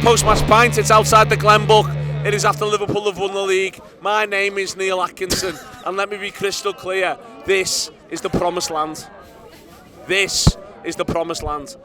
post-match pint. It's outside the Glenbuck. It is after Liverpool have won the league. My name is Neil Atkinson, and let me be crystal clear, this is the promised land. This is the promised land.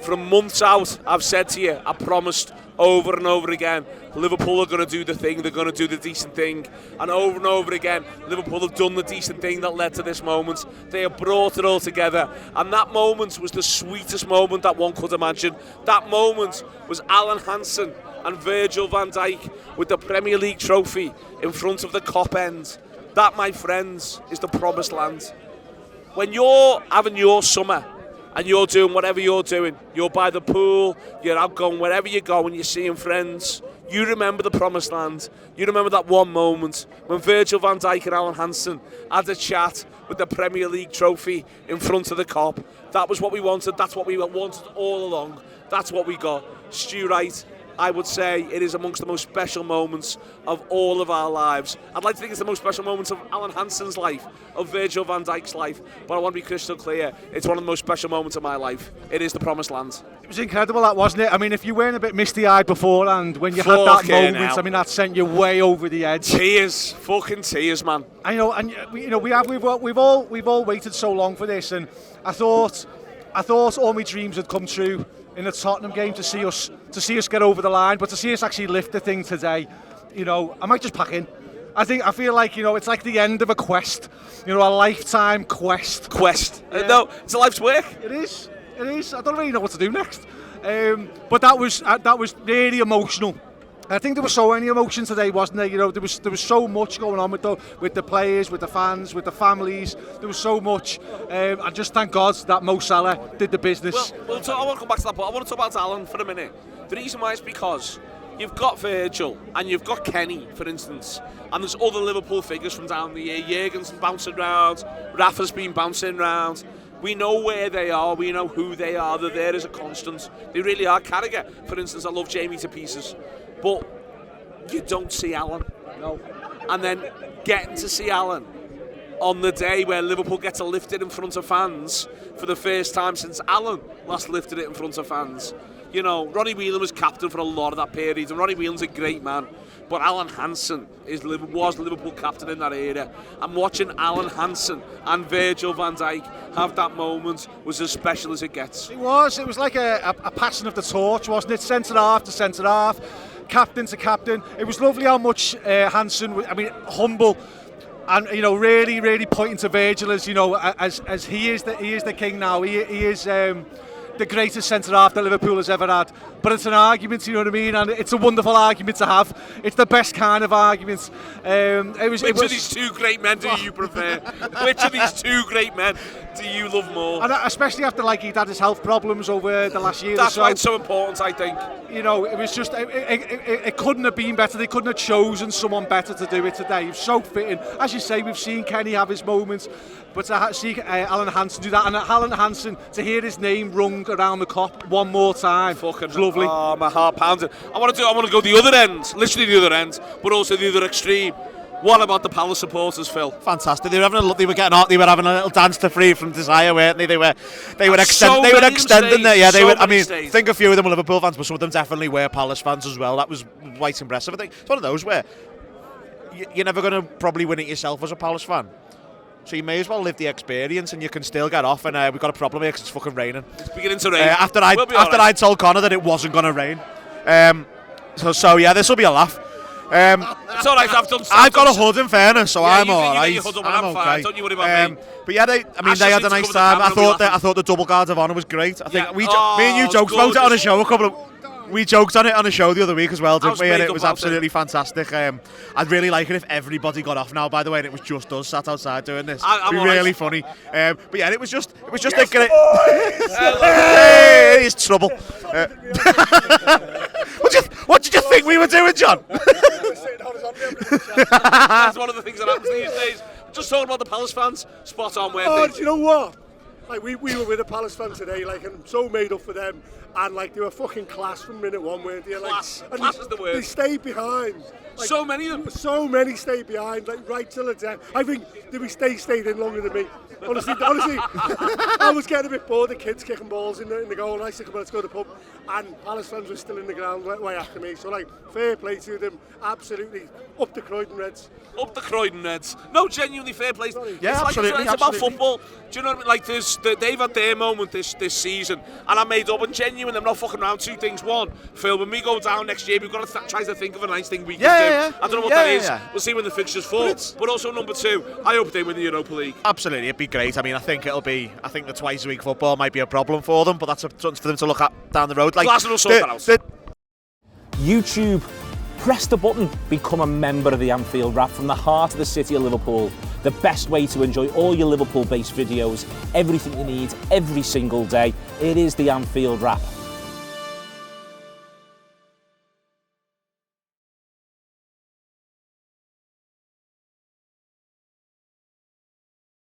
From months out, I've said to you, I promised over and over again, Liverpool are going to do the thing, they're going to do the decent thing. And over again, Liverpool have done the decent thing that led to this moment. They have brought it all together. And that moment was the sweetest moment that one could imagine. That moment was Alan Hansen and Virgil van Dijk with the Premier League trophy in front of the Kop end. That, my friends, is the promised land. When you're having your summer and you're doing whatever you're doing, you're by the pool, you're out going wherever you go and you're seeing friends, you remember the promised land. You remember that one moment when Virgil van Dijk and Alan Hansen had a chat with the Premier League trophy in front of the Kop. That was what we wanted. That's what we wanted all along. That's what we got. Stu Wright, I would say it is amongst the most special moments of all of our lives. I'd like to think it's the most special moments of Alan Hansen's life, of Virgil van Dijk's life, but I want to be crystal clear, it's one of the most special moments of my life. It is the promised land. It was incredible, that, wasn't it? I mean, if you weren't a bit misty-eyed beforehand, when you had that moment, I mean, that sent you way over the edge. Tears, fucking tears, man. I know, and we've all waited so long for this, and I thought all my dreams had come true in the Tottenham game to see us get over the line, but to see us actually lift the thing today, I might just pack in. I feel like it's like the end of a quest, a lifetime quest. Yeah. No, it's a life's work. It is. I don't really know what to do next. But that was really emotional. I think there was so many emotions today, wasn't there? There was so much going on with the players, with the fans, with the families. There was so much. And just thank God that Mo Salah did the business. Well, I want to come back to that, but I want to talk about Alan for a minute. The reason why is because you've got Virgil and you've got Kenny, for instance, and there's other Liverpool figures from down the year. Jurgen's bouncing round, Rafa's been bouncing round. We know where they are, we know who they are, they're there as a constant. They really are. Carragher, for instance, I love Jamie to pieces. But you don't see Alan. No. And then getting to see Alan on the day where Liverpool gets to lift it in front of fans for the first time since Alan last lifted it in front of fans. Ronnie Whelan was captain for a lot of that period, and Ronnie Whelan's a great man. But Alan Hansen was Liverpool captain in that era. And watching Alan Hansen and Virgil van Dijk have that moment was as special as it gets. It was like a passing of the torch, wasn't it? Centre half to centre half, captain to captain. It was lovely how much Hansen, humble, and really pointing to Virgil as he is the king now. He is the greatest centre half that Liverpool has ever had. But it's an argument, you know what I mean? And it's a wonderful argument to have. It's the best kind of argument. Which of these two great men do you prefer? Which of these two great men do you love more? And especially after he'd had his health problems over the last year. That's why it's so important, I think. It was just it couldn't have been better. They couldn't have chosen someone better to do it today. It was so fitting. As you say, we've seen Kenny have his moments, but to see Alan Hansen do that, and Alan Hansen to hear his name rung around the Kop one more time, fucking lovely. Oh, my heart pounding. I want to go the other end, literally the other end, but also the other extreme. What about the Palace supporters, Phil? Fantastic. They were having a little dance to Free From Desire, weren't they? They were extending it. Yeah, think a few of them were Liverpool fans, but some of them definitely were Palace fans as well. That was quite impressive. I think it's one of those where you're never going to probably win it yourself as a Palace fan. So you may as well live the experience, and you can still get off. And we've got a problem here because it's fucking raining. It's beginning to rain. After I told Connor that it wasn't going to rain. So yeah, this will be a laugh. It's all right. I've got a hood in fairness, so I'm all right. I'm okay. Don't you worry about me. But yeah, they had a nice time. I thought the double guard of honour was great. I think me and you joked about it on a show We joked on it on a show the other week as well, didn't we? And it was absolutely fantastic. I'd really like it if everybody got off now, by the way, and it was just us sat outside doing this. It'd be really funny. But yeah, it was just yes, great. Hey, it's trouble. What did you think we were doing, John? That's one of the things that happens these days. Just talking about the Palace fans, spot on, weren't they? Do you know what? Like we were with a Palace fan today, like, and so made up for them, and like they were fucking class from minute one, weren't they? Like, Class is the word. They stayed behind. Like, So many of them. So many stayed behind, like right till the death. I think they stayed in longer than me. Honestly, I was getting a bit bored. The kids kicking balls in the goal, and I said, "Come on, let's go to the pub." And Palace fans were still in the ground way after me. So like, fair play to them. Absolutely up the Croydon Reds. Up the Croydon Reds. No, genuinely fair play. Yeah, absolutely. It's about football. Do you know what I mean? Like, they've had their moment this season, and I made up, and genuine, I'm not fucking around. Two things. One, Phil, when we go down next year, we've got to try to think of a nice thing we can do. Yeah. I don't know what that is. We'll see when the fixtures fall. But also, number two, I hope they win the Europa League. Absolutely, it'd be great. I mean, I think the twice a week football might be a problem for them, but that's something for them to look at down the road. Like, Glasgow will sort that out. YouTube, press the button, become a member of the Anfield Wrap from the heart of the city of Liverpool. The best way to enjoy all your Liverpool-based videos, everything you need, every single day. It is the Anfield Wrap.